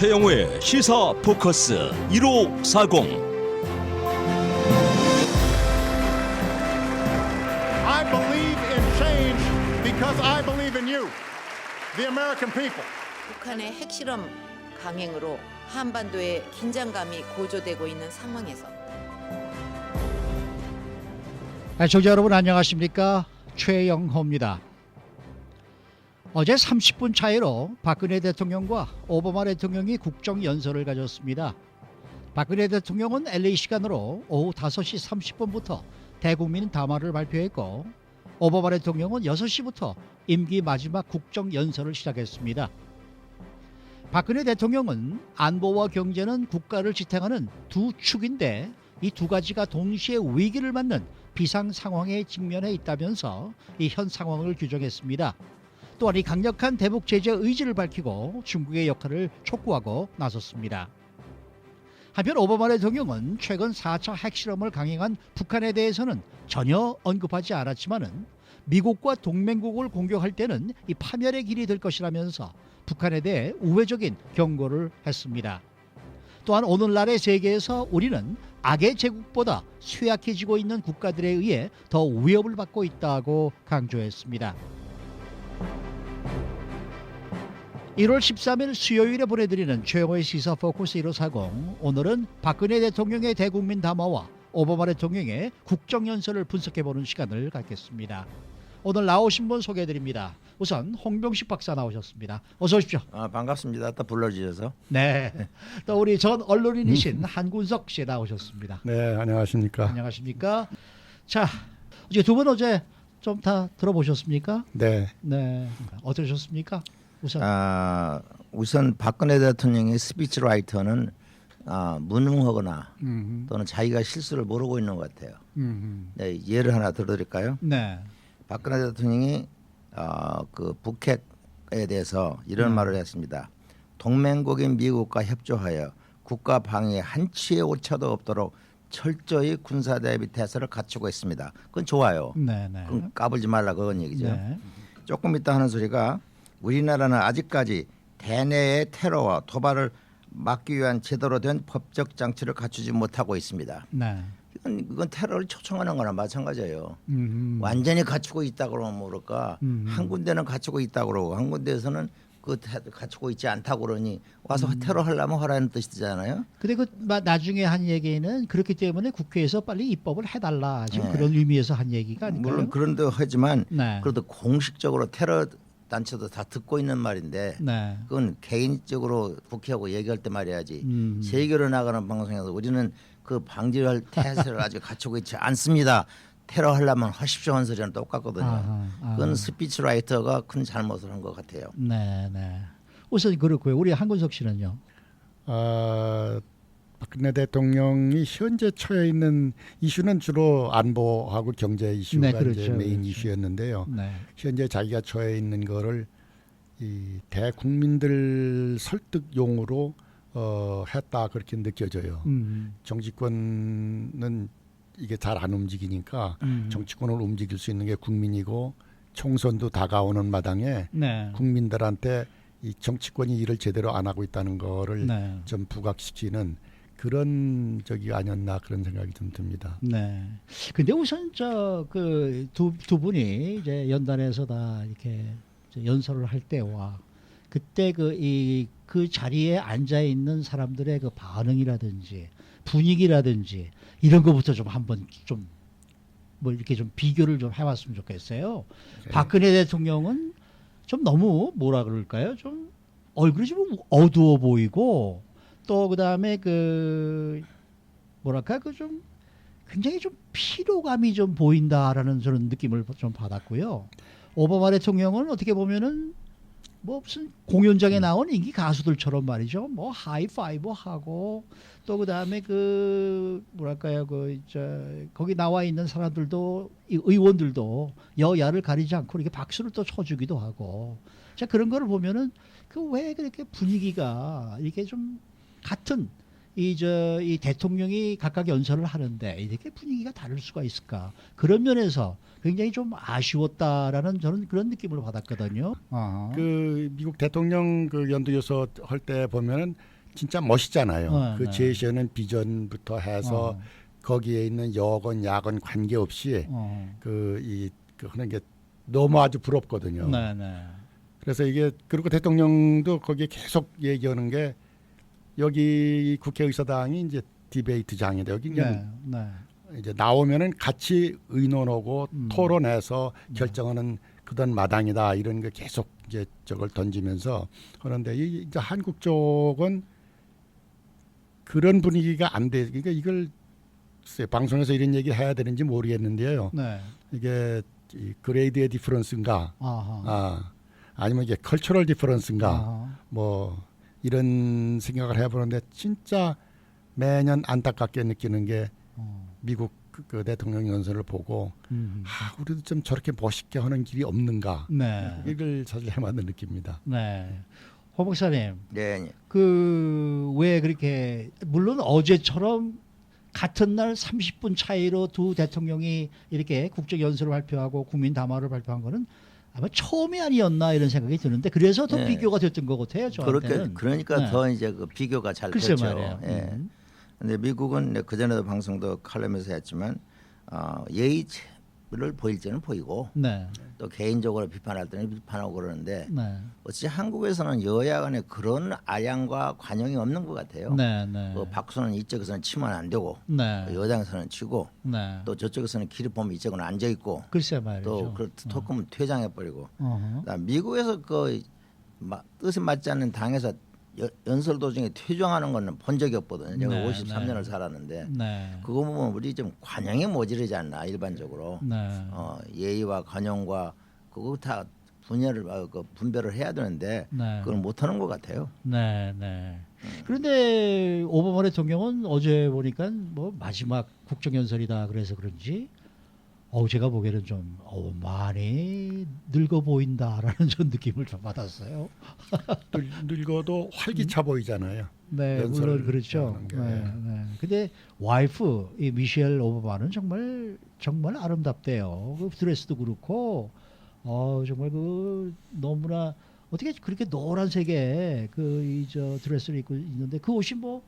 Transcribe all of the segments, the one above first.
최영우의 시사 포커스 1540. I believe in change because I believe in you, the American people. 북한의 핵실험 강행으로 한반도의 긴장감이 고조되고 있는 상황에서 청자 여러분 안녕하십니까? 최영호입니다. 어제 30분 차이로 박근혜 대통령과 오바마 대통령이 국정연설을 가졌습니다. 박근혜 대통령은 LA 시간으로 오후 5시 30분부터 대국민 담화를 발표했고 오바마 대통령은 6시부터 임기 마지막 국정연설을 시작했습니다. 박근혜 대통령은 안보와 경제는 국가를 지탱하는 두 축인데 이 두 가지가 동시에 위기를 맞는 비상 상황에 직면해 있다면서 이 현 상황을 규정했습니다. 또한 이 강력한 대북 제재 의지를 밝히고 중국의 역할을 촉구하고 나섰습니다. 한편 오바마 대통령은 최근 4차 핵실험을 강행한 북한에 대해서는 전혀 언급하지 않았지만은 미국과 동맹국을 공격할 때는 이 파멸의 길이 될 것이라면서 북한에 대해 우회적인 경고를 했습니다. 또한 오늘날의 세계에서 우리는 악의 제국보다 쇠약해지고 있는 국가들에 의해 더 위협을 받고 있다고 강조했습니다. 1월 13일 수요일에 보내드리는 최영호의 시사 포커스 1540. 오늘은 박근혜 대통령의 대국민 담화와 오바마 대통령의 국정연설을 분석해보는 시간을 갖겠습니다. 오늘 나오신 분 소개해드립니다. 우선 홍병식 박사 나오셨습니다. 어서 오십시오. 반갑습니다. 또 불러주셔서. 네. 또 우리 전 언론인이신 한군석 씨 나오셨습니다. 네, 안녕하십니까. 안녕하십니까. 자, 이제 두 분 어제 좀 다 들어보셨습니까? 네. 네. 어떠셨습니까? 우선 박근혜 대통령의 스피치라이터는 무능하거나 또는 자기가 실수를 모르고 있는 것 같아요. 네, 예를 하나 들어드릴까요? 네. 박근혜 대통령이 그 북핵에 대해서 이런 말을 했습니다. 동맹국인 미국과 협조하여 국가 방위에 한치의 오차도 없도록 철저히 군사 대비 태세를 갖추고 있습니다. 그건 좋아요. 네. 그건 까불지 말라 그건 얘기죠. 네. 조금 있다 하는 소리가 우리나라는 아직까지 대내의 테러와 도발을 막기 위한 제대로 된 법적 장치를 갖추지 못하고 있습니다. 네. 이건 테러를 초청하는 거나 마찬가지예요. 완전히 갖추고 있다 그러면 모를까. 한 군데는 갖추고 있다 그러고 한 군데에서는 그 갖추고 있지 않다 그러니 와서 테러하려면 하라는 뜻이잖아요. 근데 그 나중에 한 얘기는 그렇기 때문에 국회에서 빨리 입법을 해달라 지금 네. 그런 의미에서 한 얘기가 아닐까요? 물론 그런데 하지만 네. 그래도 공식적으로 테러 단체도 다 듣고 있는 말인데 네. 그건 개인적으로 국회하고 얘기할 때 말해야지. 세계로 나가는 방송에서 우리는 그 방지할 태세를 아직 갖추고 있지 않습니다. 테러하려면 하십시오 하는 소리는 똑같거든요. 그건 스피치라이터가 큰 잘못을 한 것 같아요. 네. 우선 그렇고요. 우리 한군석 씨는요. 박근혜 대통령이 현재 처해 있는 이슈는 주로 안보하고 경제 이슈가 네, 그렇죠, 이제 메인 그렇죠. 이슈였는데요. 네. 현재 자기가 처해 있는 거를 이 대국민들 설득용으로 했다 그렇게 느껴져요. 정치권은 이게 잘 안 움직이니까 정치권을 움직일 수 있는 게 국민이고 총선도 다가오는 마당에 네. 국민들한테 이 정치권이 일을 제대로 안 하고 있다는 거를 네. 좀 부각시키는 그런 적이 아니었나 그런 생각이 좀 듭니다. 네. 근데 우선 저 그 두 분이 이제 연단에서 다 이렇게 연설을 할 때와 그때 그 자리에 앉아 있는 사람들의 그 반응이라든지 분위기라든지 이런 것부터 좀 한번 좀 뭐 이렇게 좀 비교를 좀 해봤으면 좋겠어요. 네. 박근혜 대통령은 좀 너무 뭐라 그럴까요? 좀 얼굴이 좀 어두워 보이고 또 그다음에 그 뭐랄까 그 좀 굉장히 좀 피로감이 좀 보인다라는 저런 느낌을 좀 받았고요. 오바마 대통령은 어떻게 보면은 뭐 무슨 공연장에 나온 인기 가수들처럼 말이죠. 뭐 하이파이브 하고 또 그다음에 그 뭐랄까요 거기 나와 있는 사람들도 이 의원들도 여야를 가리지 않고 이렇게 박수를 또 쳐주기도 하고 자 그런 거를 보면은 그 왜 그렇게 분위기가 이렇게 좀 같은 이 대통령이 각각 연설을 하는데 이렇게 분위기가 다를 수가 있을까? 그런 면에서 굉장히 좀 아쉬웠다라는 저는 그런 느낌을 받았거든요. 그 미국 대통령 그 연두교서 할 때 보면은 진짜 멋있잖아요. 그 네. 제시하는 비전부터 해서 거기에 있는 여건 야건 관계없이 그 하는 게 너무 아주 부럽거든요. 네, 네. 그래서 이게 그리고 대통령도 거기에 계속 얘기하는 게 여기 국회의사당이 이제 디베이트장인데 여기 네, 네. 이제 나오면은 같이 의논하고 토론해서 결정하는 그런 마당이다 이런 게 계속 이제 저걸 던지면서 그런데 이제 한국 쪽은 그런 분위기가 안 돼. 그러니까 이걸 글쎄, 방송에서 이런 얘기 해야 되는지 모르겠는데요. 네. 이게 이 그레이드의 디퍼런스인가, 아하. 아니면 이게 컬처럴 디퍼런스인가, 아하. 뭐 이런 생각을 해보는데 진짜 매년 안타깝게 느끼는 게 미국 그 대통령 연설을 보고 우리도 좀 저렇게 멋있게 하는 길이 없는가 네. 이걸 사실 해마다 느낍니다. 네. 호 박사님, 네, 그 왜 그렇게 물론 어제처럼 같은 날 30분 차이로 두 대통령이 이렇게 국정 연설을 발표하고 국민 담화를 발표한 거는 아마 처음이 아니었나 이런 생각이 드는데 그래서 더 네. 비교가 됐던 것 같아요. 저한테는. 그러니까 네. 더 이제 그 비교가 잘 글쎄 됐죠. 말이에요. 예. 근데 미국은 그 전에도 방송도 칼럼에서 했지만 예의를 보일 때는 보이고 네. 또 개인적으로 비판할 때는 비판하고 그러는데 네. 어찌 한국에서는 여야 간에 그런 아량과 관용이 없는 것 같아요. 네. 네. 박수는 이쪽에서는 치면 안 되고 네. 여당에서는 치고 네. 또 저쪽에서는 길을 보면 이쪽은 앉아 있고 글쎄 말이죠. 또 그 토크면 퇴장해 버리고 어허. 미국에서 그 뜻에 맞지 않는 당에서 연설 도중에 퇴장하는 거는 본 적이 없거든요. 제가 네, 53년을 살았는데 네. 그거 보면 우리 좀 관용이 모자르지 않나 일반적으로 네. 예의와 관용과 그거 다 분별을 해야 되는데 네. 그걸 못하는 것 같아요. 네, 네. 그런데 오바마 대통령은 어제 보니까 뭐 마지막 국정연설이다 그래서 그런지 제가 보기에는 좀 많이 늙어 보인다라는 전 느낌을 좀 받았어요. 늙어도 활기차 보이잖아요. 네, 연설을 물론 그렇죠. 하는 게. 네, 네. 근데 와이프 이 미셸 오바마는 정말 아름답대요. 그 드레스도 그렇고 정말 그 너무나 어떻게 그렇게 노란색의 그 드레스를 입고 있는데 그 옷이 뭐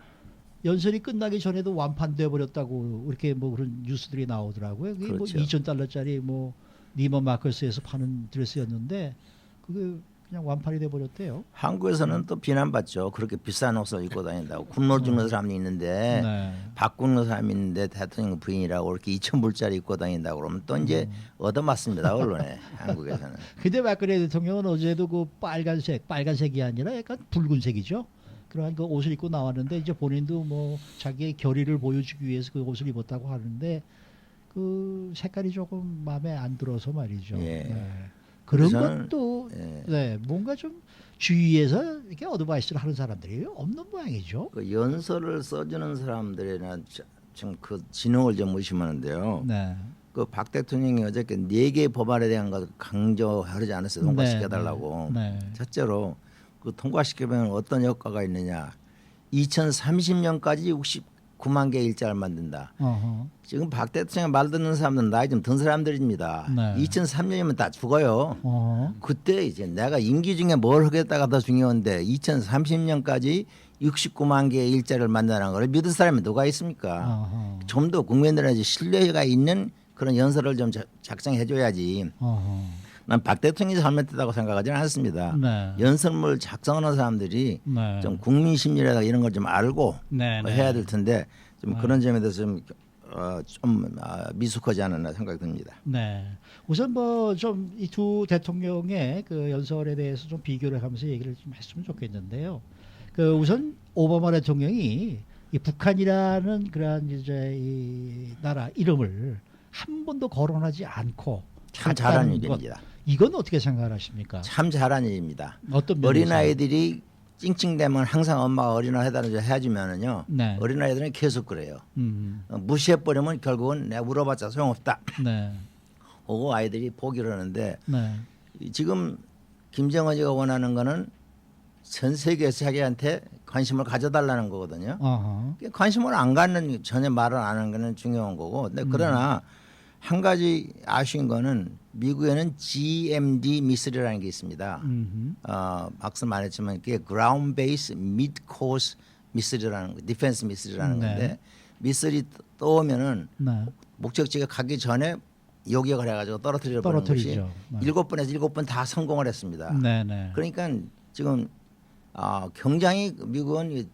연설이 끝나기 전에도 완판돼 버렸다고 이렇게 뭐 그런 뉴스들이 나오더라고요. 그게 그렇죠. 뭐 $2,000짜리 뭐 니먼 마커스에서 파는 드레스였는데 그게 그냥 완판이 돼 버렸대요. 한국에서는 또 비난받죠. 그렇게 비싼 옷을 입고 다닌다고. 굶어 죽는 사람이 있는데 네. 바꾸는 사람이 있는데 대통령 부인이라고 이렇게 2,000불짜리 입고 다닌다고 그러면 또 이제 얻어맞습니다. 언론에 한국에서는. 근데 박근혜 대통령은 어제도 그 빨간색이 아니라 약간 붉은색이죠. 그러한 그 옷을 입고 나왔는데 이제 본인도 뭐 자기의 결의를 보여주기 위해서 그 옷을 입었다고 하는데 그 색깔이 조금 마음에 안 들어서 말이죠. 예. 네. 그런 저는, 것도 예. 네, 뭔가 좀 주위에서 이렇게 어드바이스를 하는 사람들이 없는 모양이죠. 그 연설을 써주는 사람들이나 좀 그 지능을 좀 의심하는데요. 네. 그 박 대통령이 어저께 4개의 법안에 대한 걸 강조하지 않았어요. 통과시켜달라고. 네. 첫째로 그 통과시키면 어떤 효과가 있느냐. 2030년까지 69만 개의 일자를 만든다. 어허. 지금 박 대통령 말 듣는 사람들은 나이 좀 든 사람들입니다. 네. 2003년이면 다 죽어요. 어허. 그때 이제 내가 임기 중에 뭘 하겠다가 더 중요한데 2030년까지 69만 개의 일자리를 만드는 걸 믿을 사람이 누가 있습니까? 어허. 좀 더 국민들한테 신뢰가 있는 그런 연설을 좀 작성해 줘야지. 어허. 난 박 대통령이 잘못했다고 생각하지는 않습니다. 네. 연설문을 작성하는 사람들이 네. 좀 국민 심리라든가 이런 걸 좀 알고 네, 네. 해야 될 텐데 좀 그런 점에 대해서 좀 미숙하지 않았나 생각이 듭니다. 네. 우선 뭐 좀 이 두 대통령의 그 연설에 대해서 좀 비교를 하면서 얘기를 좀 했으면 좋겠는데요. 그 우선 오바마 대통령이 이 북한이라는 그러한 이제 이 나라 이름을 한 번도 거론하지 않고 참 잘한 갔다는 것. 일입니다. 이건 어떻게 생각하십니까? 참 잘한 일입니다. 어떤 면에서? 어린아이들이 찡찡대면 항상 엄마가 어린아이 해주면은요. 네. 어린아이들은 계속 그래요. 무시해버리면 결국은 내가 물어봤자 소용없다. 네. 하고 아이들이 포기를 하는데 네. 지금 김정은이가 원하는 거는 전 세계 자기한테 관심을 가져달라는 거거든요. 어허. 관심을 안 갖는 전혀 말을 안 하는 거는 중요한 거고. 근데 그러나 한 가지 아쉬운 거는 미국에는 GMD 미술이라는 게 있습니다. 박수 말했지만 그게 Ground Based Mid Course 미슬이라는 디펜스 미슬이라는 네. 건데 미슬이 떠오면은 네. 목적지가 가기 전에 요격을 해가지고 떨어뜨려 버리는 것이 떨어뜨리죠. 네. 7번에서 7번 다 성공을 했습니다. 네네. 그러니까 지금 굉장히 미국은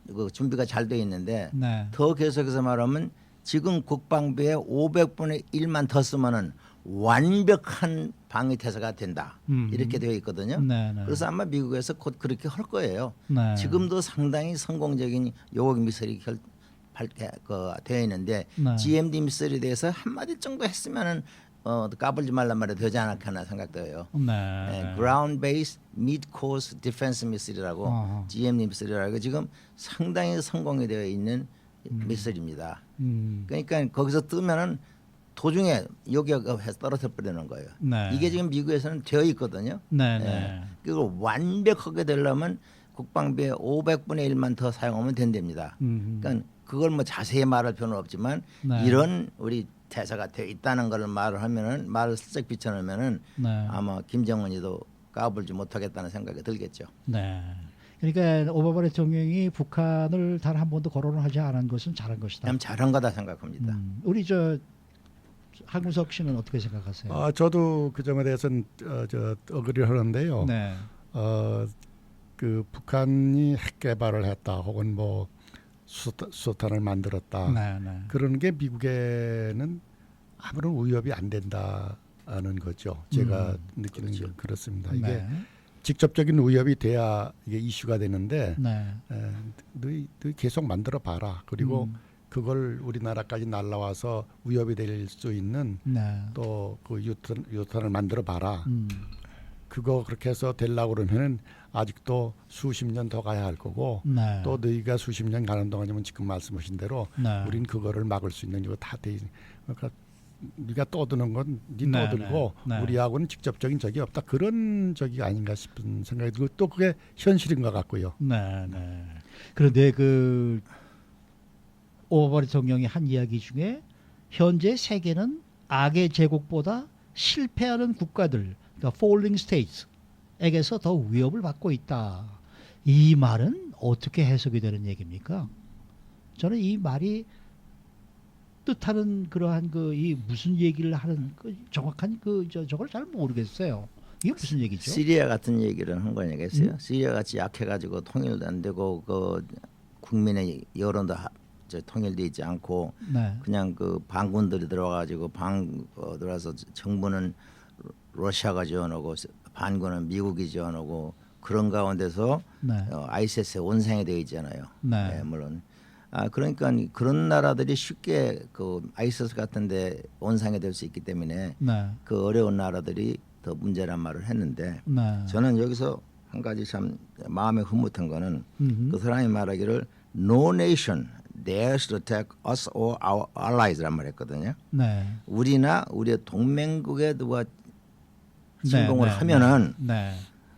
그 준비가 잘 돼 있는데 네. 더 계속해서 말하면 지금 국방비의 500분의 1만 더 쓰면은 완벽한 방위 태세가 된다. 이렇게 되어 있거든요. 네네. 그래서 아마 미국에서 곧 그렇게 할 거예요. 네. 지금도 상당히 성공적인 요격 미사일이 되어 있는데 네. GMD 미사일에 대해서 한마디 정도 했으면은 까불지 말란 말이 되지 않았나 생각돼요. 네. Ground Based Mid Course Defense 미사일이라고 어허. GMD 미사일이라고 지금 상당히 성공이 되어 있는 미사일입니다. 그러니까 거기서 뜨면은 도중에 요격해서 떨어져 버리는 거예요. 네. 이게 지금 미국에서는 되어 있거든요. 네네. 그리고 완벽하게 되려면 국방비의 500분의 1만 더 사용하면 된답니다. 그러니까 그걸 뭐 자세히 말할 필요는 없지만 네. 이런 우리 대사가 되어 있다는 걸 말을 하면은 말을 슬쩍 비춰놓으면은 네. 아마 김정은이도 까불지 못하겠다는 생각이 들겠죠. 네. 그러니까 오바마 대통령이 북한을 단 한 번도 거론을 하지 않은 것은 잘한 것이다. 참 잘한 거다 생각합니다. 우리 저 한구석 씨는 어떻게 생각하세요? 저도 그 점에 대해서는 어그리를 하는데요. 네. 그 북한이 핵 개발을 했다 혹은 뭐 수탄을 만들었다 네, 네. 그런 게 미국에는 아무런 위협이 안 된다는 거죠. 제가 느끼는 게 그렇습니다. 이게 네. 직접적인 위협이 돼야 이게 이슈가 되는데 네. 너희 계속 만들어 봐라. 그리고 그걸 우리나라까지 날라와서 위협이 될 수 있는 네. 또 그 유탄을 만들어 봐라. 그거 그렇게 해서 되려고 그러면은 아직도 수십 년 더 가야 할 거고 네. 또 너희가 수십 년 가는 동안이면 지금 말씀하신 대로 네. 우린 그거를 막을 수 있는 이거 다 돼. 그러니까 네가 떠드는 건 네 네, 떠들고 네. 우리하고는 직접적인 적이 없다. 그런 적이 아닌가 싶은 생각이 들고 또 그게 현실인 것 같고요. 네, 네. 그런데 그 오바마 대통령이 한 이야기 중에 현재 세계는 악의 제국보다 실패하는 국가들, 그러니까 falling states에게서 더 위협을 받고 있다. 이 말은 어떻게 해석이 되는 얘기입니까? 저는 이 말이 뜻하는 그러한 그 이 무슨 얘기를 하는 그 정확한 저걸 잘 모르겠어요. 이게 무슨 얘기죠? 시리아 같은 얘기를 한 거냐겠어요. 시리아 같이 약해가지고 통일도 안 되고 그 국민의 여론도 통일돼 있지 않고 네. 그냥 그 반군들이 들어와가지고 들어와서 정부는 러시아가 지원하고 반군은 미국이 지원하고 그런 가운데서 네. ISIS에 온상이 되어 있잖아요. 네. 물론 그러니까 그런 나라들이 쉽게 그 ISIS 같은데 온상이 될 수 있기 때문에 네. 그 어려운 나라들이 더 문제란 말을 했는데 네. 저는 여기서 한 가지 참 마음에 흐뭇한 거는 음흠. 그 사람이 말하기를 No nation dares to attack us or our allies란 말했거든요. 네. 우리나 우리의 동맹국에 누가 침공을 하면은 네.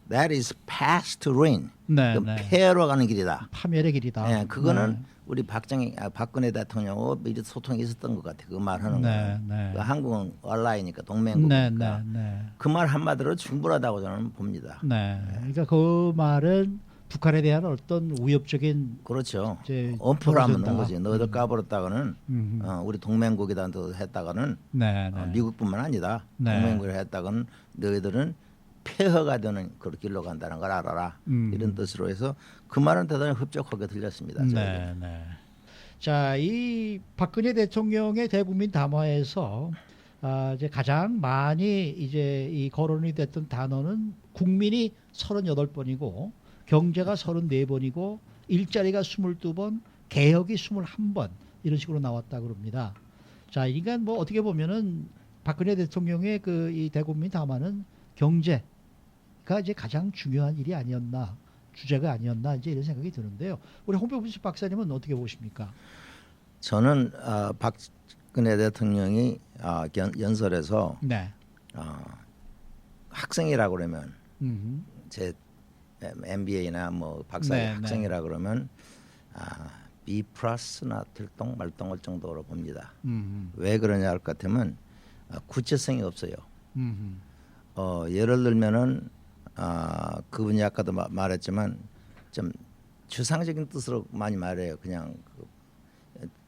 that is path to ruin. 네, 그 네. 폐해로 가는 길이다. 파멸의 길이다. 예, 그거는 네. 우리 박근혜 대통령하고 미리 소통이 있었던 것 같아. 그 말하는 네, 거는. 네. 그 한국은 알라이니까 네, 동맹국이니까 네, 네. 그 말 한마디로 충분하다고 저는 봅니다. 네. 그러니까 그 말은 북한에 대한 어떤 위협적인 그렇죠. 이제 엄포를 하면 된다. 넣은 거지. 너희들 까버렸다가는 음. 우리 동맹국이다 했다가는 네, 네. 미국뿐만 아니라 네. 동맹국을 했다가는 너희들은 폐허가 되는 그 길로 간다는 걸 알아라. 이런 뜻으로 해서 그 말은 대단히 흡족하게 들렸습니다. 네, 네. 자, 이 박근혜 대통령의 대국민 담화에서 이제 가장 많이 이제 이 거론이 됐던 단어는 국민이 38번이고 경제가 34번이고 일자리가 22번, 개혁이 21번 이런 식으로 나왔다 그럽니다. 자, 그러니까 뭐 어떻게 보면은 박근혜 대통령의 그 이 대국민 담화는 경제가 이제 가장 중요한 일이 아니었나, 주제가 아니었나 이제 이런 생각이 드는데요. 우리 홍병수 박사님은 어떻게 보십니까? 저는 박근혜 대통령이 연설에서 네. 학생이라고 그러면 음. 제 MBA나 뭐 박사의 네, 학생이라 그러면 B 플러스나 들똥 말똥할 정도로 봅니다. 왜 그러냐 할 것 같으면 구체성이 없어요. 예를 들면은 그분이 아까도 말했지만 좀 추상적인 뜻으로 많이 말해요. 그냥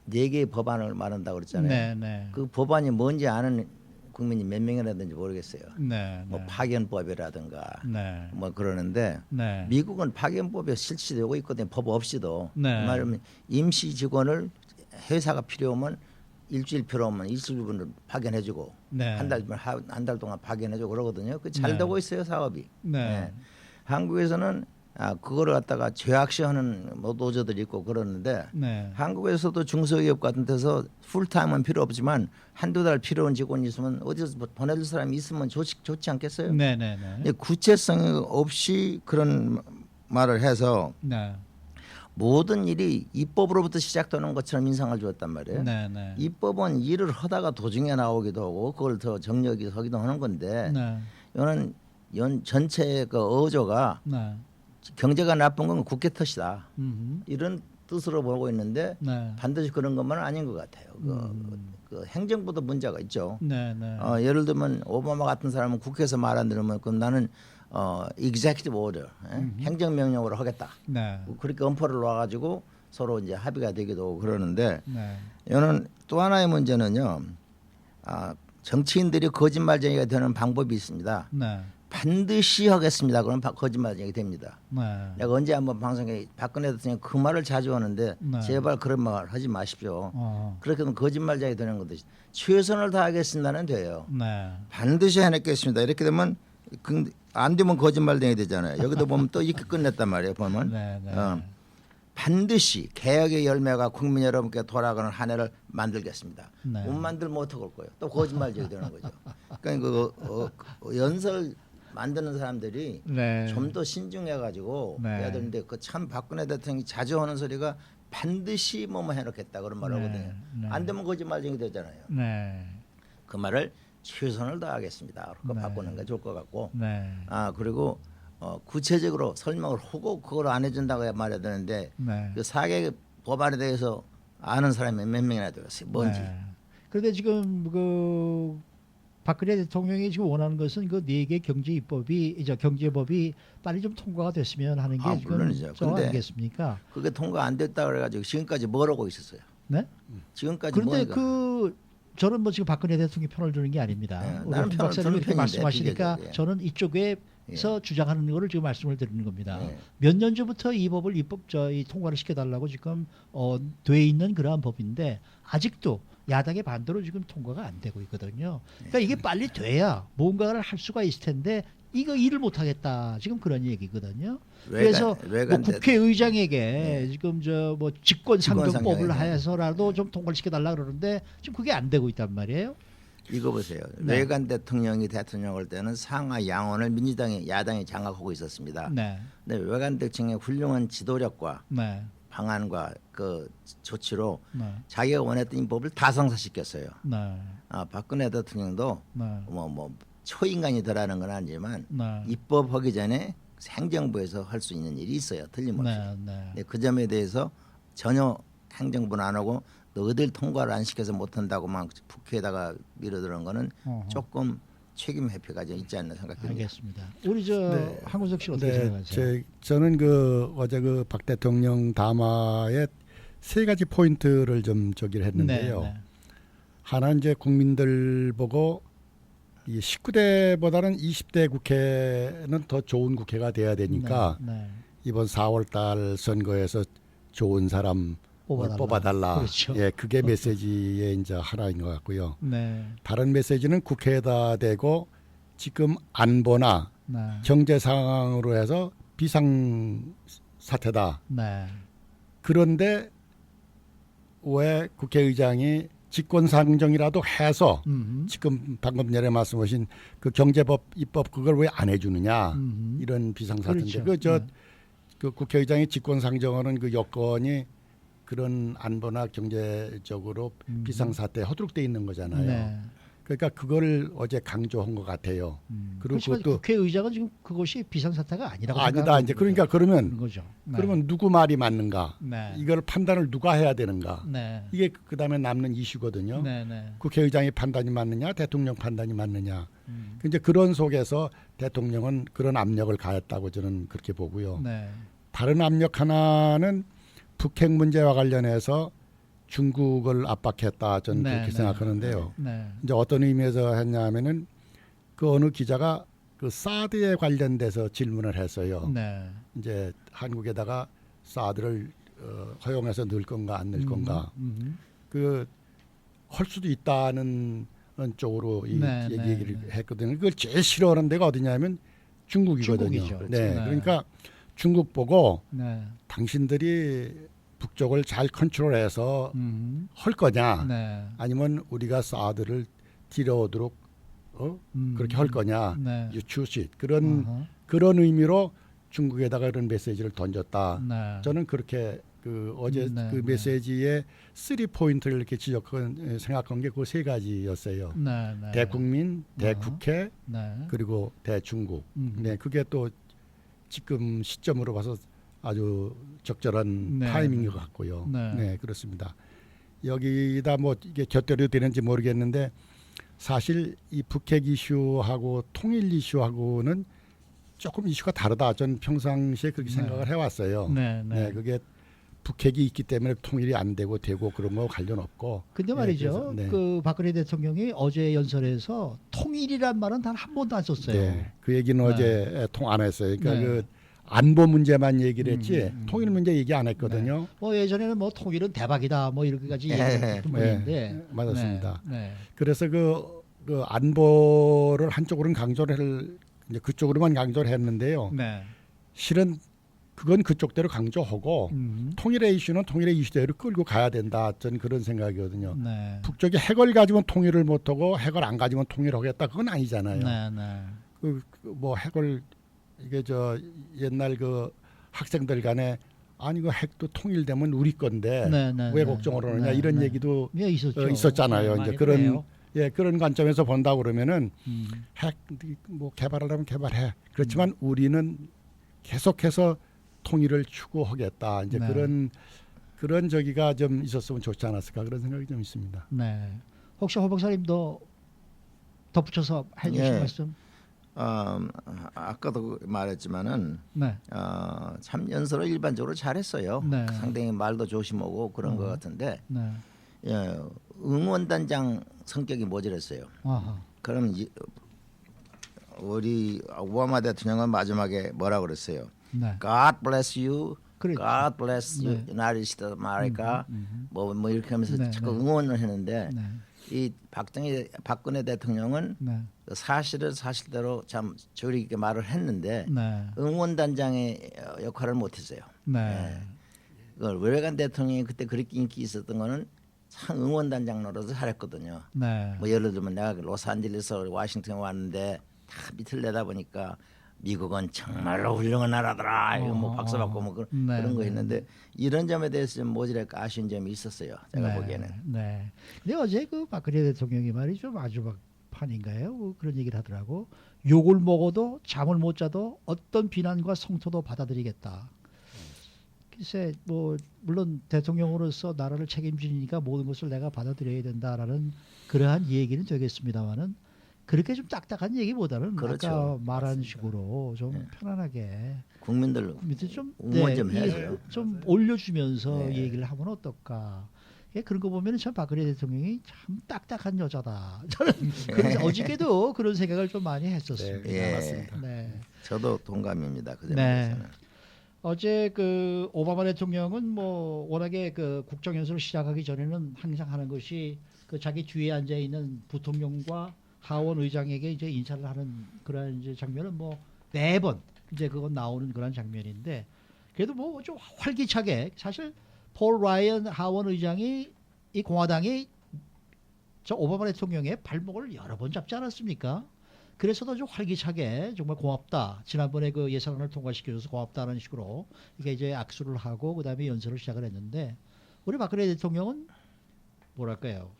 네 개의 법안을 말한다고 그랬잖아요. 네, 네. 그 법안이 뭔지 아는 국민이 몇 명이라든지 모르겠어요. 네, 뭐 네. 파견법이라든가 네. 뭐 그러는데 네. 미국은 파견법이 실시되고 있거든요. 법 없이도. 네. 말하면 임시 직원을 회사가 필요하면 일주일 필요하면 일주일분을 파견해주고 네. 한 달 동안 파견해주고 그러거든요. 그 잘 네. 되고 있어요 사업이. 네. 한국에서는 그거를 갖다가 죄악시하는 뭐 노조들이 있고 그러는데 네. 한국에서도 중소기업 같은 데서 풀타임은 필요 없지만 한두 달 필요한 직원이 있으면 어디서 보내줄 사람이 있으면 좋지 않겠어요? 네, 네, 네. 근데 구체성이 없이 그런 말을 해서 네. 모든 일이 입법으로부터 시작되는 것처럼 인상을 주었단 말이에요. 네, 네. 입법은 일을 하다가 도중에 나오기도 하고 그걸 더 정력이 서기도 하는 건데 네. 이거는 전체의 그 어조가 네. 경제가 나쁜 건 국회 탓이다. 음. 이런 뜻으로 보고 있는데 네. 반드시 그런 것만은 아닌 것 같아요. 그 행정부도 문제가 있죠. 네, 네. 예를 들면 오바마 같은 사람은 국회에서 말 안 들으면 그럼 나는 executive order 행정명령으로 하겠다. 네. 그렇게 엄포를 놔가지고 서로 이제 합의가 되기도 하고 그러는데 네. 이거는 또 하나의 문제는요. 정치인들이 거짓말쟁이가 되는 방법이 있습니다. 네. 반드시 하겠습니다. 그럼 거짓말쟁이 됩니다. 네. 내가 언제 한번 방송에 박근혜 대통령이 그 말을 자주 하는데 네. 제발 그런 말 하지 마십시오. 그렇게 하면 거짓말쟁이 되는 건데 최선을 다하겠습니다는 돼요. 네. 반드시 해냈겠습니다. 이렇게 되면 안 되면 거짓말쟁이 되잖아요. 여기도 보면 또 이렇게 끝냈단 말이에요. 보면 네, 네. 반드시 개혁의 열매가 국민 여러분께 돌아가는 한 해를 만들겠습니다. 네. 못 만들면 어떡할 거예요? 또 거짓말쟁이 되는 거죠. 그러니까 그 연설 만드는 사람들이 네. 좀 더 신중해가지고 네. 해야 되는데 그 참 박근혜 대통령이 자주 하는 소리가 반드시 뭐뭐 해놓겠다 그런 말 하거든요. 네. 네. 안 되면 거짓말쟁이 되잖아요. 네. 그 말을 최선을 다하겠습니다. 그렇게 네. 바꾸는 게 좋을 것 같고 네. 그리고 구체적으로 설명을 하고 그걸 안 해준다고 말해야 되는데 네. 그 사개 법안에 대해서 아는 사람이 몇 명이나 되겠어요. 뭔지. 네. 그런데 지금 그 박근혜 대통령이 지금 원하는 것은 그 4개 경제법이 빨리 좀 통과가 됐으면 하는 게 지금 물론이죠. 저 근데 아니겠습니까? 그게 통과 안 됐다 그래가지고 지금까지 뭘 하고 있었어요. 네? 지금까지 그런데 뭐니까. 저는 뭐 지금 박근혜 대통령 편을 드는 게 아닙니다. 네, 우리 나는 김 편을 박사님이 드는 이렇게 편인데, 말씀하시니까 비교적, 예. 저는 이쪽에서 주장하는 거를 지금 말씀을 드리는 겁니다. 예. 몇 년 전부터 이 법을 통과를 시켜달라고 지금 돼 있는 그러한 법인데 아직도 야당의 반대로 지금 통과가 안 되고 있거든요. 그러니까 이게 빨리 돼야 뭔가를 할 수가 있을 텐데 이거 일을 못 하겠다 지금 그런 얘기거든요. 그래서 뭐 국회의장에게 지금 저 뭐 직권상정법을 직권상정이네. 해서라도 좀 통과를 시켜달라 그러는데 지금 그게 안 되고 있단 말이에요. 이거 보세요. 네. 레간 대통령이 대통령 할 때는 상하 양원을 야당이 장악하고 있었습니다. 네, 근데 레간 대통령의 훌륭한 지도력과 네, 방안과 그 조치로 네, 자기가 원했던 이 법을 다 성사시켰어요. 네, 박근혜 대통령도 네, 뭐 초인간이더라는 건 아니지만 네, 입법하기 전에 행정부에서 할 수 있는 일이 있어요. 틀림없이. 네, 네. 근데 그 점에 대해서 전혀 행정부는 안 하고 너희들 통과를 안 시켜서 못한다고 막 국회에다가 밀어드는 거는 어허. 조금 책임 회피가 좀 있지 않나 생각됩니다. 알겠습니다. 우리 저 한군석 씨 어떻게 네, 생각하세요? 저는 그 어제 그 박 대통령 담화에 3가지 포인트를 좀 저기를 했는데요. 네, 네. 하나 이제 국민들 보고 이 19대보다는 20대 국회는 더 좋은 국회가 돼야 되니까 네, 네. 이번 4월달 선거에서 좋은 사람 뽑아달라. 그렇죠. 예, 그게 메시지의 이제 하나인 것 같고요. 네, 다른 메시지는 국회에다 대고 지금 안보나 네, 경제 상황으로 해서 비상 사태다. 네, 그런데 왜 국회의장이 직권상정이라도 해서 지금 방금 전에 말씀하신 그 경제법 입법 그걸 왜 안 해주느냐 이런 비상사태인데 그렇죠. 그 국회의장이 직권상정하는 그 여건이 그런 안보나 경제적으로 비상사태 허드렛돼 있는 거잖아요. 네. 그러니까 그거를 어제 강조한 것 같아요. 그리고 그렇지만 그것도 국회의장은 지금 그것이 비상사태가 아니라고 아니다. 생각하는 이제 거죠. 그러니까 그러면 거죠. 네. 그러면 누구 말이 맞는가? 네. 이걸 판단을 누가 해야 되는가? 네. 이게 그다음에 남는 이슈거든요. 네, 네. 국회의장의 판단이 맞느냐, 대통령 판단이 맞느냐. 이제 그런 속에서 대통령은 그런 압력을 가했다고 저는 그렇게 보고요. 네. 다른 압력 하나는 북핵 문제와 관련해서 중국을 압박했다. 저는 네, 그렇게 네. 생각하는데요. 네. 이제 어떤 의미에서 했냐면은 그 어느 기자가 그 사드에 관련돼서 질문을 했어요. 네. 이제 한국에다가 사드를 허용해서 넣을 건가 안 넣을 건가. 그 할 수도 있다는 쪽으로 이 네, 얘기를 네. 했거든요. 그걸 제일 싫어하는 데가 어디냐면 중국이거든요. 중국이죠. 네. 네. 그러니까 중국 보고 네. 당신들이 북쪽을 잘 컨트롤해서 할 거냐, 네. 아니면 우리가 사드를 들여오도록 그렇게 할 거냐, 네. you choose it. 그런 어허. 그런 의미로 중국에다가 이런 메시지를 던졌다. 네. 저는 그렇게 그 어제 네, 그 네. 메시지의 3포인트를 이렇게 지적한 생각한 게 그 세 가지였어요. 네. 네. 대국민, 어허. 대국회, 네. 그리고 대중국. 네, 그게 또 지금 시점으로 봐서 아주 적절한 네, 타이밍인 네. 것 같고요. 네. 네, 그렇습니다. 여기다 뭐 이게 곁들여 되는지 모르겠는데 사실 이 북핵 이슈하고 통일 이슈하고는 조금 이슈가 다르다. 전 평상시에 그렇게 네. 생각을 해왔어요. 네. 네. 그게 북핵이 있기 때문에 통일이 안 되고 그런 거 관련 없고. 근데 네, 말이죠. 그래서, 네. 그 박근혜 대통령이 어제 연설에서 통일이란 말은 단 한 번도 안 썼어요. 네, 그 얘기는 네. 어제 통 안 했어요. 그러니까 네. 그 안보 문제만 얘기를 했지 통일 문제 얘기 안 했거든요. 뭐 예전에는 뭐 통일은 대박이다 뭐 이렇게까지 얘기했던 분인데 네, 맞았습니다. 네. 그래서 그 안보를 한쪽으로는 강조를 이제 그쪽으로만 강조를 했는데요. 네. 실은 그건 그쪽대로 강조하고 통일의 이슈는 통일의 이슈대로 끌고 가야 된다. 저는 그런 생각이거든요. 네. 북쪽이 핵을 가지면 통일을 못하고 핵을 안 가지면 통일하겠다. 그건 아니잖아요. 네. 네. 뭐 핵을 이게 저 옛날 그 학생들 간에 아니 그 핵도 통일되면 우리 건데 네, 네, 왜 네. 걱정을 하느냐 네, 이런 네. 얘기도 예, 있었죠. 있었잖아요. 많이 이제 그런 그래요. 그런 관점에서 본다 그러면은 핵 뭐 개발하려면 개발해. 그렇지만 우리는 계속해서 통일을 추구하겠다. 이제 네. 그런 저기가 좀 있었으면 좋지 않았을까 그런 생각이 좀 있습니다. 네. 혹시 호 박사님도 덧붙여서 해주실 예. 말씀? 아까도 말했지만은 네. 참 연설을 일반적으로 잘했어요. 네. 상당히 말도 조심하고 그런 것 같은데 네. 예, 응원단장 성격이 모자랐어요. 아하. 그럼 우리 오바마 대통령은 마지막에 뭐라 그랬어요? 네. God bless you, 그랬죠. God bless you, 네. United States of America, 뭐 이렇게 하면서 네, 자꾸 네. 응원을 했는데 네. 이 박근혜 대통령은 네. 사실은 사실대로 참 조리 있게 말을 했는데 네. 응원단장의 역할을 못했어요. 네. 그걸 레이건 대통령이 그때 그렇게 인기 있었던 거는 참 응원단장 노릇을 잘했거든요. 네. 뭐 예를 들면 내가 로스앤젤레스 워싱턴에 왔는데 다 밑을 내다 보니까 미국은 정말로 훌륭한 나라더라. 이거 뭐 박수 받고 뭐 네, 그런 거 네. 있는데 이런 점에 대해서 좀 모자랄까 아쉬운 점이 있었어요. 제가 네. 보기에는. 네. 근데 어제 그 박근혜 대통령이 말이죠 마지막 판인가요? 뭐 그런 얘기를 하더라고. 욕을 먹어도 잠을 못 자도 어떤 비난과 성토도 받아들이겠다. 글쎄 뭐 물론 대통령으로서 나라를 책임지니까 모든 것을 내가 받아들여야 된다라는 그러한 얘기는 되겠습니다만은 그렇게 좀 딱딱한 얘기보다는 그렇죠. 아까 말한 맞습니다. 식으로 좀 편안하게 국민들 밑에 좀 응원 좀 이- 해야죠. 좀 올려주면서 네. 얘기를 하면 어떨까? 예, 그런 거 보면 참 박근혜 대통령이 참 딱딱한 여자다. 저는 어저께도 그런 생각을 좀 많이 했었습니다. 예. 맞습니다. 네. 저도 동감입니다. 그 점에 네. 대해서는. 어제 그 오바마 대통령은 뭐 워낙에 그 국정연설을 시작하기 전에는 항상 하는 것이 그 자기 뒤에 앉아 있는 부통령과 하원 의장에게 이제 인사를 하는 그런 이제 장면은 뭐 매번 이제 그건 나오는 그런 장면인데 그래도 뭐 좀 활기차게 사실 폴 라이언 하원 의장이 이 공화당이 저 오바마 대통령의 발목을 여러 번 잡지 않았습니까? 그래서도 좀 활기차게 정말 고맙다. 지난번에 그 예산안을 통과시켜줘서 고맙다는 식으로 이게 이제 악수를 하고 그다음에 연설을 시작을 했는데 우리 박근혜 대통령은 뭐랄까요?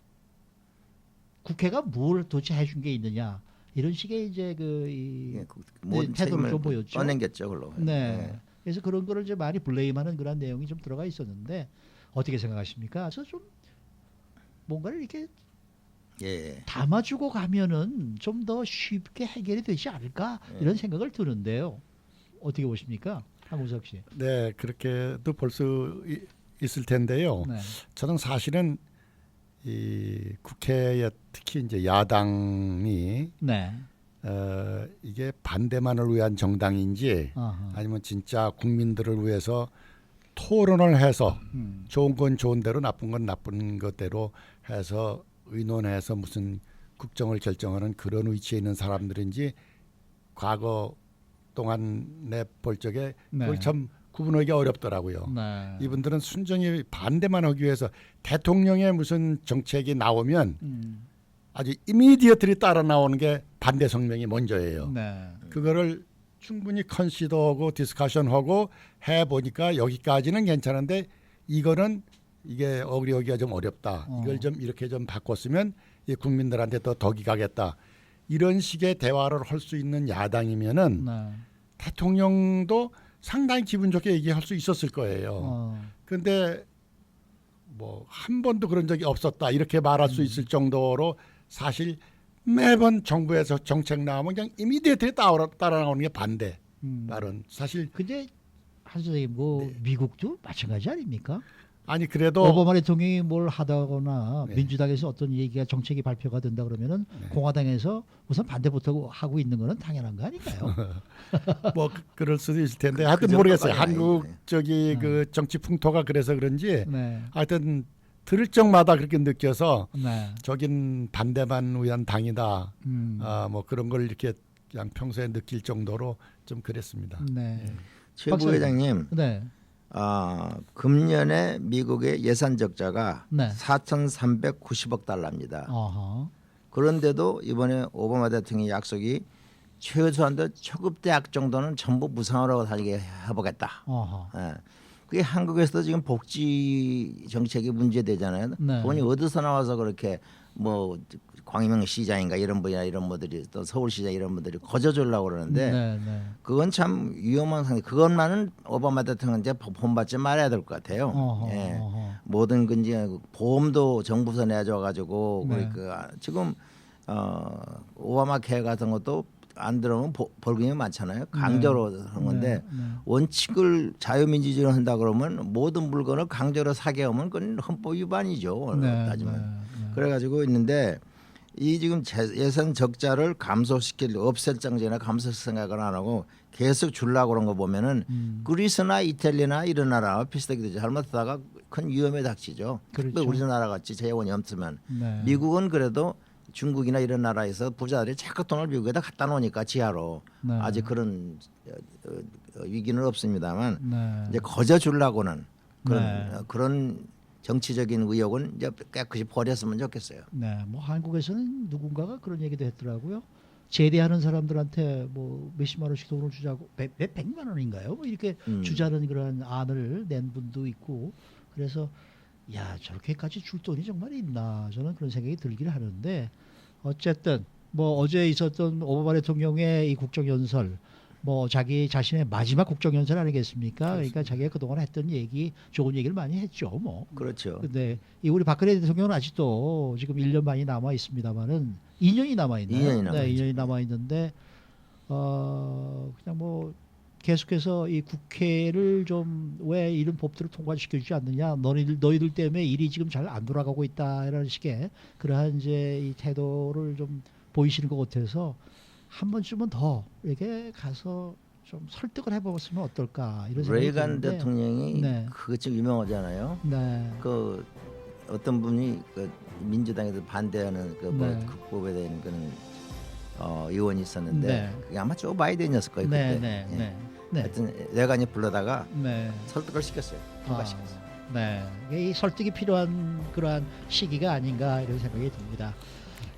국회가 뭘 도대체 해준 게 있느냐 이런 식의 이제 예, 모든 태도를 책임을 좀 보였죠. 떠넘겼죠, 그걸로. 네. 그래서 그런 거를 이제 많이 블레임하는 그런 내용이 좀 들어가 있었는데 어떻게 생각하십니까? 그래서 좀 뭔가를 이렇게 예. 담아주고 가면은 좀 더 쉽게 해결이 되지 않을까 이런 생각을 드는데요. 어떻게 보십니까? 한구석 씨. 네, 그렇게도 볼 수 있을 텐데요. 네. 저는 사실은 이 국회에 특히 이제 야당이 네. 이게 반대만을 위한 정당인지 아하. 아니면 진짜 국민들을 위해서 토론을 해서 좋은 건 좋은 대로 나쁜 건 나쁜 것대로 해서 의논해서 무슨 국정을 결정하는 그런 위치에 있는 사람들인지 과거 동안에 볼 적에 그걸 네. 참 구분하기 어렵더라고요. 네. 이분들은 순전히 반대만 하기 위해서 대통령의 무슨 정책이 나오면 아주 이미디어트리 따라 나오는 게 반대 성명이 먼저예요. 네. 그거를 충분히 컨시더하고 디스커션하고 해보니까 여기까지는 괜찮은데 이거는 이게 어그리하기가 좀 어렵다. 이걸 좀 이렇게 좀 바꿨으면 이 국민들한테 더 덕이 가겠다. 이런 식의 대화를 할 수 있는 야당이면은 네. 대통령도 상당히 기분 좋게 얘기할 수 있었을 거예요. 그런데 뭐 한 번도 그런 적이 없었다 이렇게 말할 수 있을 정도로 사실 매번 정부에서 정책 나오면 그냥 이미디어트리 따라 나오는 게 반대 말은 사실 근데 한 선생님 뭐 미국도 마찬가지 아닙니까? 아니 그래도 오바마 대통령이 뭘 하다거나 네. 민주당에서 어떤 얘기가 정책이 발표가 된다 그러면은 공화당에서 우선 반대부터 하고 있는 거는 당연한 거 아닐까요? 뭐 그럴 수도 있을 텐데 하여튼 모르겠어요. 한국 저기 그 정치 풍토가 그래서 그런지 네. 하여튼 들을 적마다 그렇게 느껴서 네. 저긴 반대만 위한 당이다. 뭐 그런 걸 이렇게 그냥 평소에 느낄 정도로 좀 그랬습니다. 네. 최 박사님. 부회장님, 네. 금년에 미국의 예산 적자가 네. 4,390억 달러입니다. 어허. 그런데도 이번에 오바마 대통령의 약속이 최소한도 초급 대학 정도는 전부 무상으로 다니게 해보겠다. 어허. 예. 그게 한국에서도 지금 복지 정책이 문제되잖아요. 네. 돈이 어디서 나와서 그렇게 뭐 광명 시장인가 이런 분이나 이런 분들이 또 서울시장 이런 분들이 거저주려고 그러는데 네, 네. 그건 참 위험한 상태. 그것만은 오바마 대통령한테 본받지 말아야 될 것 같아요. 어허, 예. 어허. 모든 그 이제 보험도 정부에서 내줘가지고 네. 지금 오바마 케어 같은 것도 안 들어오면 벌금이 많잖아요. 강제로 하는 건데 네. 원칙을 자유민주주의로 한다 그러면 모든 물건을 강제로 사게 하면 그건 헌법 위반이죠. 네, 따지면. 네. 그래가지고 있는데 이 지금 예산 적자를 없앨 정도나 감소할 생각을 안 하고 계속 주려고 그런 거 보면은 그리스나 이탈리아나 이런 나라와 비슷하게 되죠. 잘못하다가 큰 위험에 닥치죠. 그렇죠. 특히 우리나라 같이 재원이 없으면 네. 미국은 그래도 중국이나 이런 나라에서 부자들이 자꾸 돈을 미국에다 갖다 놓으니까 지하로 네. 아직 그런 위기는 없습니다만 네. 이제 거저 주려고는 네. 그런 정치적인 의욕은 이제 깨끗이 버렸으면 좋겠어요. 네, 뭐 한국에서는 누군가가 그런 얘기도 했더라고요. 제대하는 사람들한테 뭐 몇십만 원씩 돈을 주자고 몇 백만 원인가요? 뭐 이렇게 주자는 그런 안을 낸 분도 있고 그래서 야 저렇게까지 줄 돈이 정말 있나 저는 그런 생각이 들긴 하는데 어쨌든 뭐 어제 있었던 오바마 대통령의 이 국정연설 뭐 자기 자신의 마지막 국정연설 아니겠습니까? 그러니까 자기가 그동안 했던 얘기 좋은 얘기를 많이 했죠. 뭐. 그렇죠. 근데 이 우리 박근혜 대통령은 아직도 지금 1년 많이 남아 있습니다만은 2년이 남아 있나요? 2년이 남아 네, 있죠. 2년이 남아 있는데 그냥 뭐 계속해서 이 국회를 좀 왜 이런 법들을 통과시켜 주지 않느냐? 너희들 때문에 일이 지금 잘 안 돌아가고 있다라는 식의 그러한 이제 이 태도를 좀 보이시는 것 같아서 한 번쯤은 더 이렇게 가서 좀 설득을 해보았으면 어떨까 이런 생각이 레이간 드는데. 대통령이 네. 그것 좀 유명하잖아요. 네. 그 어떤 분이 그 민주당에서 반대하는 그 뭐 네. 극법에 대한 그런 의원이 있었는데 네. 그게 아마 조 바이든이었을 거예요. 네, 그때. 네, 예. 네, 네, 하여튼 레간이 불러다가 네. 설득을 시켰어요. 통과시켰어요. 네. 이 설득이 필요한 그러한 시기가 아닌가 이런 생각이 듭니다.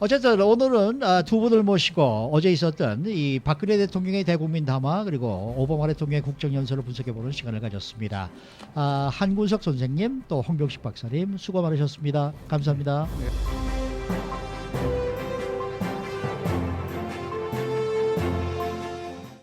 어쨌든 오늘은 두 분을 모시고 어제 있었던 이 박근혜 대통령의 대국민 담화 그리고 오바마 대통령의 국정연설을 분석해보는 시간을 가졌습니다. 한군석 선생님 또 홍병식 박사님 수고 많으셨습니다. 감사합니다.